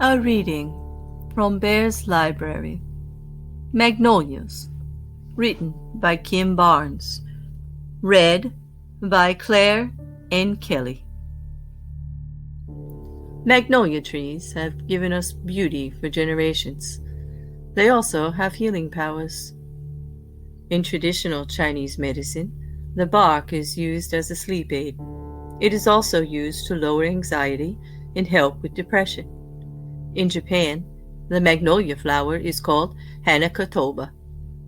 A reading from Bear's Library. Magnolias. Written by Kim Barnes. Read by Claire N. Kelly. Magnolia trees have given us beauty for generations. They also have healing powers. In traditional Chinese medicine, the bark is used as a sleep aid. It is also used to lower anxiety and help with depression. In Japan, the magnolia flower is called Hanakatoba.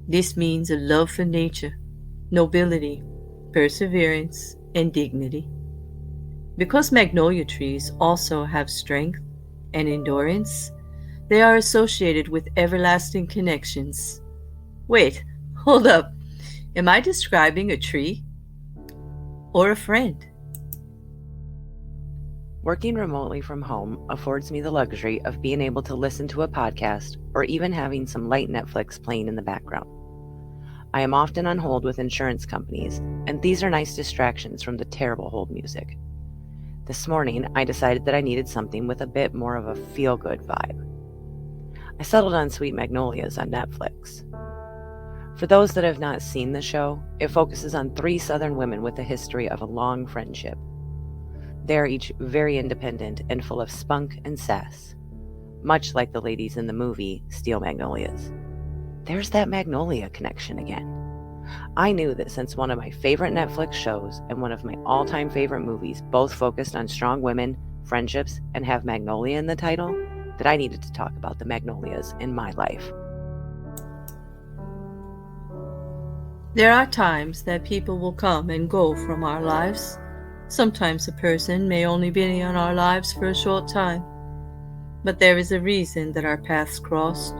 This means a love for nature, nobility, perseverance, and dignity. Because magnolia trees also have strength and endurance, they are associated with everlasting connections. Wait, hold up. Am I describing a tree or a friend? Working remotely from home affords me the luxury of being able to listen to a podcast or even having some light Netflix playing in the background. I am often on hold with insurance companies, and these are nice distractions from the terrible hold music. This morning, I decided that I needed something with a bit more of a feel-good vibe. I settled on Sweet Magnolias on Netflix. For those that have not seen the show, it focuses on 3 Southern women with a history of a long friendship. They are each very independent and full of spunk and sass, much like the ladies in the movie Steel Magnolias. There's that Magnolia connection again. I knew that since one of my favorite Netflix shows and one of my all-time favorite movies both focused on strong women, friendships, and have Magnolia in the title, that I needed to talk about the Magnolias in my life. There are times that people will come and go from our lives. Sometimes a person may only be in our lives for a short time, but there is a reason that our paths crossed.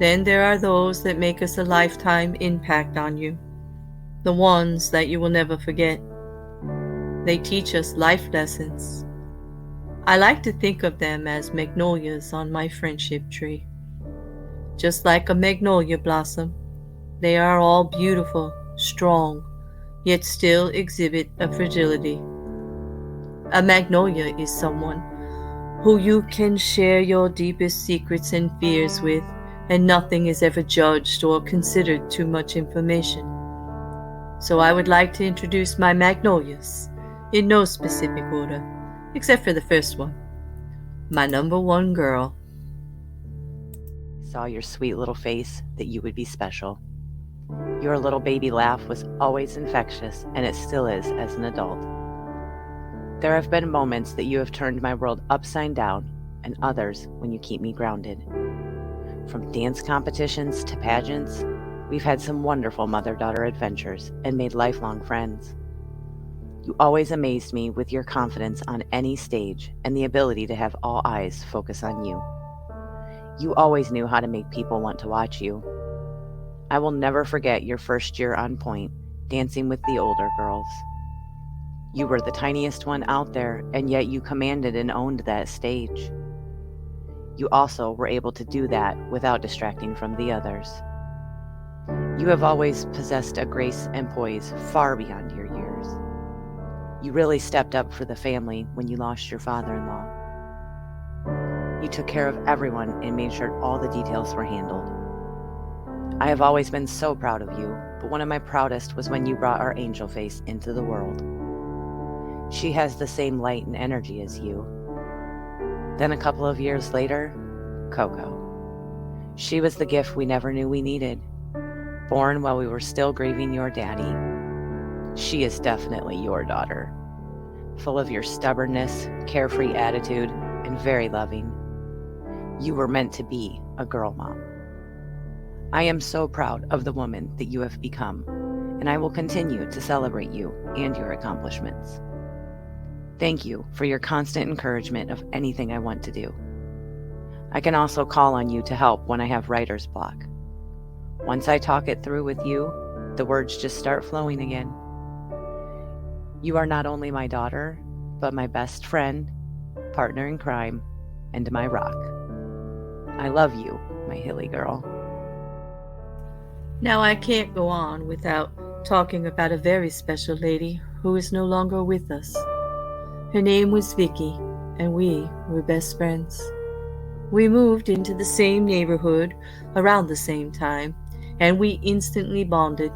Then there are those that make us a lifetime impact on you, the ones that you will never forget. They teach us life lessons. I like to think of them as magnolias on my friendship tree. Just like a magnolia blossom, they are all beautiful, strong, yet still exhibit a fragility. A magnolia is someone who you can share your deepest secrets and fears with, and nothing is ever judged or considered too much information. So I would like to introduce my magnolias, in no specific order, except for the first one, my number 1 girl. I saw your sweet little face that you would be special. Your little baby laugh was always infectious, and it still is as an adult. There have been moments that you have turned my world upside down, and others when you keep me grounded. From dance competitions to pageants, we've had some wonderful mother-daughter adventures and made lifelong friends. You always amazed me with your confidence on any stage and the ability to have all eyes focus on you. You always knew how to make people want to watch you. I will never forget your first year on Point, dancing with the older girls. You were the tiniest one out there, and yet you commanded and owned that stage. You also were able to do that without distracting from the others. You have always possessed a grace and poise far beyond your years. You really stepped up for the family when you lost your father-in-law. You took care of everyone and made sure all the details were handled. I have always been so proud of you, but one of my proudest was when you brought our angel face into the world. She has the same light and energy as you. Then a couple of years later, Coco. She was the gift we never knew we needed, born while we were still grieving your daddy. She is definitely your daughter, full of your stubbornness, carefree attitude, and very loving. You were meant to be a girl mom. I am so proud of the woman that you have become, and I will continue to celebrate you and your accomplishments. Thank you for your constant encouragement of anything I want to do. I can also call on you to help when I have writer's block. Once I talk it through with you, the words just start flowing again. You are not only my daughter, but my best friend, partner in crime, and my rock. I love you, my hilly girl. Now I can't go on without talking about a very special lady who is no longer with us. Her name was Vicky, and we were best friends. We moved into the same neighborhood around the same time, and we instantly bonded.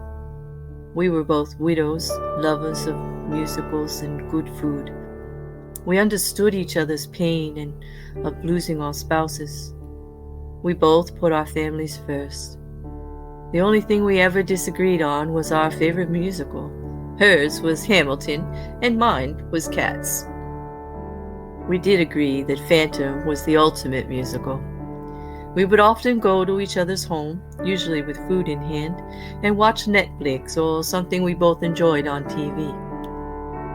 We were both widows, lovers of musicals and good food. We understood each other's pain and of losing our spouses. We both put our families first. The only thing we ever disagreed on was our favorite musical. Hers was Hamilton, and mine was Cats. We did agree that Phantom was the ultimate musical. We would often go to each other's home, usually with food in hand, and watch Netflix or something we both enjoyed on TV.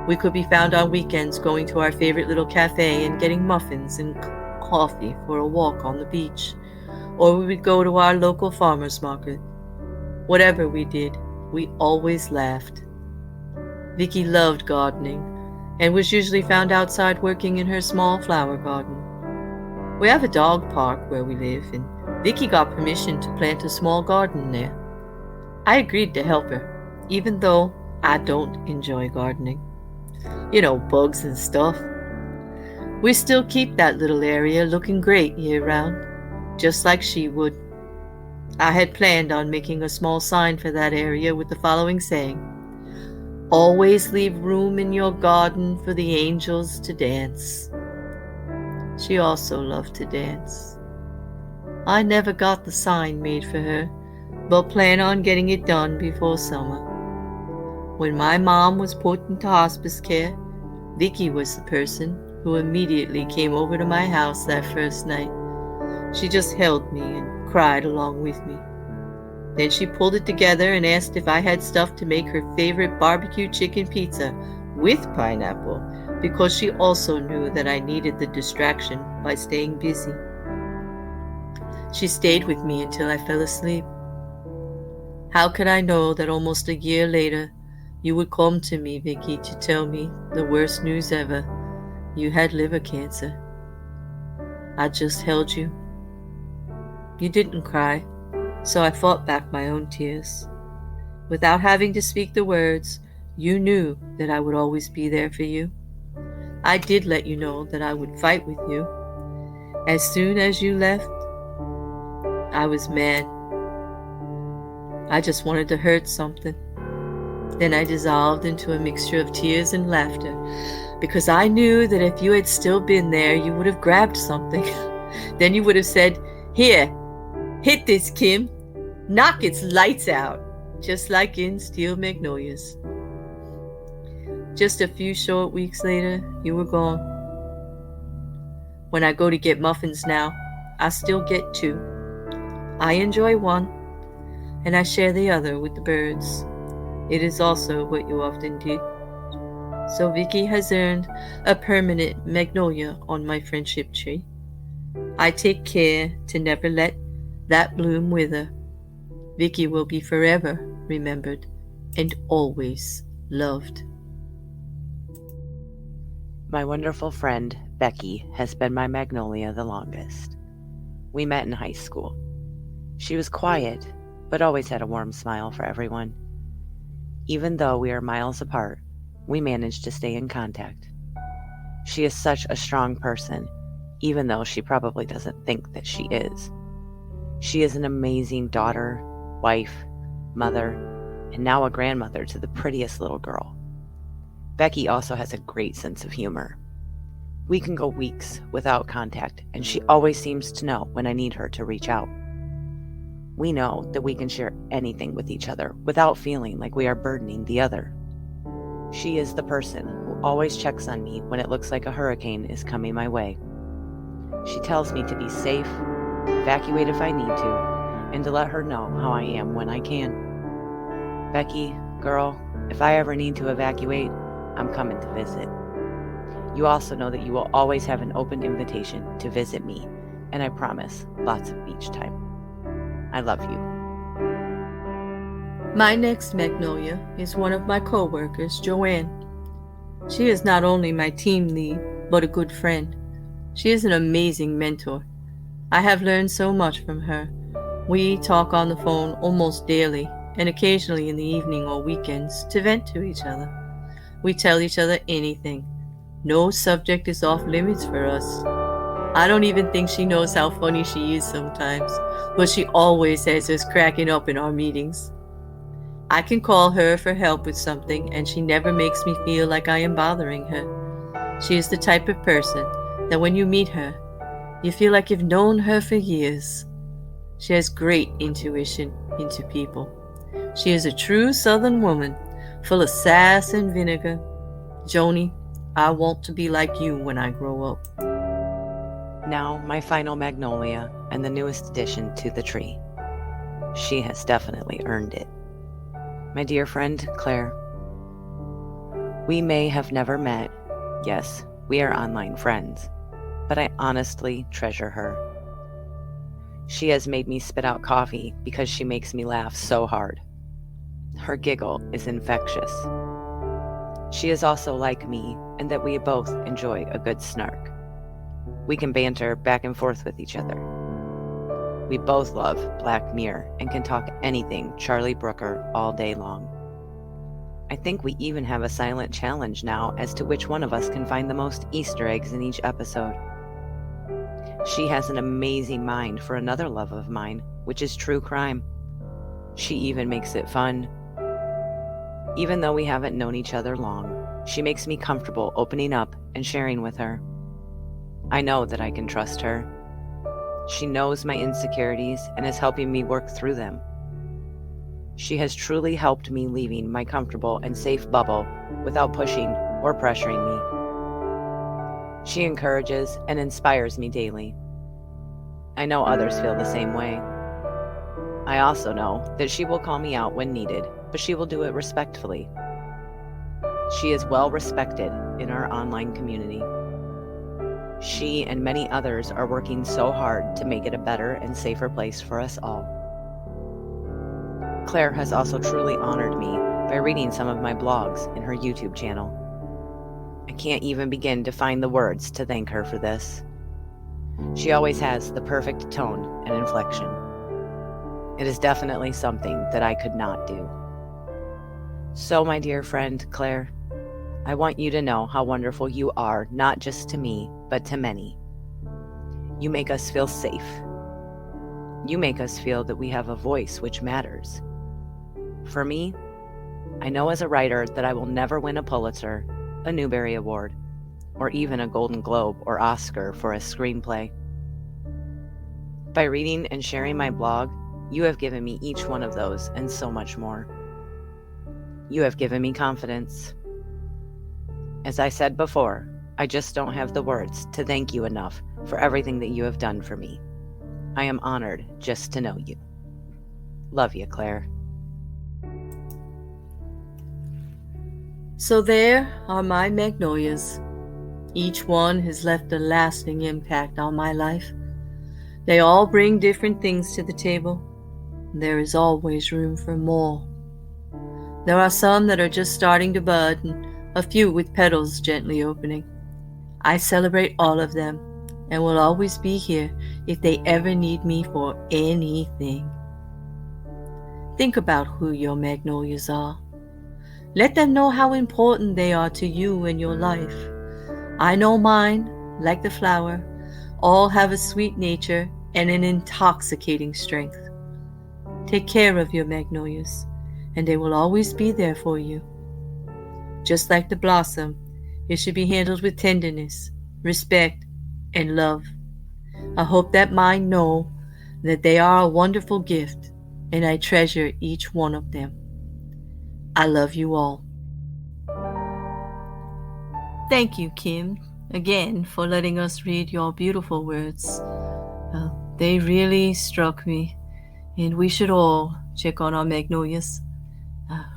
We could be found on weekends going to our favorite little cafe and getting muffins and coffee for a walk on the beach, or we would go to our local farmer's market. Whatever we did, we always laughed. Vicky loved gardening and was usually found outside working in her small flower garden. We have a dog park where we live, and Vicky got permission to plant a small garden there. I agreed to help her, even though I don't enjoy gardening. Bugs and stuff. We still keep that little area looking great year-round, just like she would. I had planned on making a small sign for that area with the following saying: "Always leave room in your garden for the angels to dance." She also loved to dance. I never got the sign made for her, but plan on getting it done before summer. When my mom was put into hospice care, Vicky was the person who immediately came over to my house that first night. She just held me and cried along with me. Then she pulled it together and asked if I had stuff to make her favorite barbecue chicken pizza with pineapple, because she also knew that I needed the distraction by staying busy. She stayed with me until I fell asleep. How could I know that almost a year later you would come to me, Vicky, to tell me the worst news ever: you had liver cancer? I just held you. You didn't cry, so I fought back my own tears. Without having to speak the words, you knew that I would always be there for you. I did let you know that I would fight with you. As soon as you left, I was mad. I just wanted to hurt something. Then I dissolved into a mixture of tears and laughter, because I knew that if you had still been there, you would have grabbed something. Then you would have said, "Here, hit this, Kim. Knock its lights out," just like in Steel Magnolias. Just a few short weeks later, you were gone. When I go to get muffins now, I still get 2. I enjoy one, and I share the other with the birds. It is also what you often did. So Vicky has earned a permanent magnolia on my friendship tree. I take care to never let that bloom wither. Vicky will be forever remembered and always loved. My wonderful friend, Becky, has been my magnolia the longest. We met in high school. She was quiet, but always had a warm smile for everyone. Even though we are miles apart, we managed to stay in contact. She is such a strong person, even though she probably doesn't think that she is. She is an amazing daughter, wife, mother, and now a grandmother to the prettiest little girl. Becky also has a great sense of humor. We can go weeks without contact, and she always seems to know when I need her to reach out. We know that we can share anything with each other without feeling like we are burdening the other. She is the person who always checks on me when it looks like a hurricane is coming my way. She tells me to be safe, evacuate if I need to, and to let her know how I am when I can. Becky, girl, if I ever need to evacuate, I'm coming to visit. You also know that you will always have an open invitation to visit me, and I promise lots of beach time. I love you. My next magnolia is one of my co-workers, Joanie. She is not only my team lead, but a good friend. She is an amazing mentor. I have learned so much from her. We talk on the phone almost daily, and occasionally in the evening or weekends to vent to each other. We tell each other anything. No subject is off limits for us. I don't even think she knows how funny she is sometimes, but she always has us cracking up in our meetings. I can call her for help with something, and she never makes me feel like I am bothering her. She is the type of person that when you meet her, you feel like you've known her for years. She has great intuition into people. She is a true Southern woman, full of sass and vinegar. Joanie, I want to be like you when I grow up. Now, my final Magnolia and the newest addition to the tree. She has definitely earned it. My dear friend, Claire. We may have never met. Yes, we are online friends, but I honestly treasure her. She has made me spit out coffee because she makes me laugh so hard. Her giggle is infectious. She is also like me in that we both enjoy a good snark. We can banter back and forth with each other. We both love Black Mirror and can talk anything Charlie Brooker all day long. I think we even have a silent challenge now as to which one of us can find the most Easter eggs in each episode. She has an amazing mind for another love of mine, which is true crime. She even makes it fun. Even though we haven't known each other long, she makes me comfortable opening up and sharing with her. I know that I can trust her. She knows my insecurities and is helping me work through them. She has truly helped me leaving my comfortable and safe bubble without pushing or pressuring me. She encourages and inspires me daily. I know others feel the same way. I also know that she will call me out when needed, but she will do it respectfully. She is well respected in our online community. She and many others are working so hard to make it a better and safer place for us all. Claire has also truly honored me by reading some of my blogs in her YouTube channel. I can't even begin to find the words to thank her for this. She always has the perfect tone and inflection. It is definitely something that I could not do. So, my dear friend, Claire, I want you to know how wonderful you are, not just to me, but to many. You make us feel safe. You make us feel that we have a voice which matters. For me, I know as a writer that I will never win a Pulitzer, a Newbery Award, or even a Golden Globe or Oscar for a screenplay. By reading and sharing my blog, you have given me each one of those and so much more. You have given me confidence. As I said before, I just don't have the words to thank you enough for everything that you have done for me. I am honored just to know you. Love you, Claire. So there are my Magnolias. Each one has left a lasting impact on my life. They all bring different things to the table. There is always room for more. There are some that are just starting to bud, and a few with petals gently opening. I celebrate all of them and will always be here if they ever need me for anything. Think about who your Magnolias are. Let them know how important they are to you and your life. I know mine, like the flower, all have a sweet nature and an intoxicating strength. Take care of your Magnolias, and they will always be there for you. Just like the blossom, it should be handled with tenderness, respect, and love. I hope that mine know that they are a wonderful gift, and I treasure each one of them. I love you all. Thank you, Kim, again for letting us read your beautiful words. They really struck me, and we should all check on our Magnolias,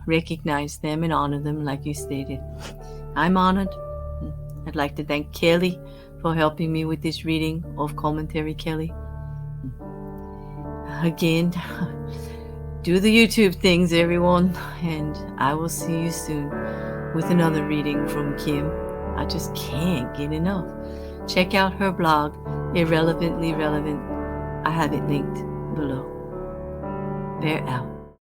recognize them and honor them like you stated. I'm honored. I'd like to thank Kelly for helping me with this reading of commentary, Kelly. Again, do the YouTube things, everyone, and I will see you soon with another reading from Kim. I just can't get enough. Check out her blog, Irrelevantly Relevant. I have it linked below. Bear out.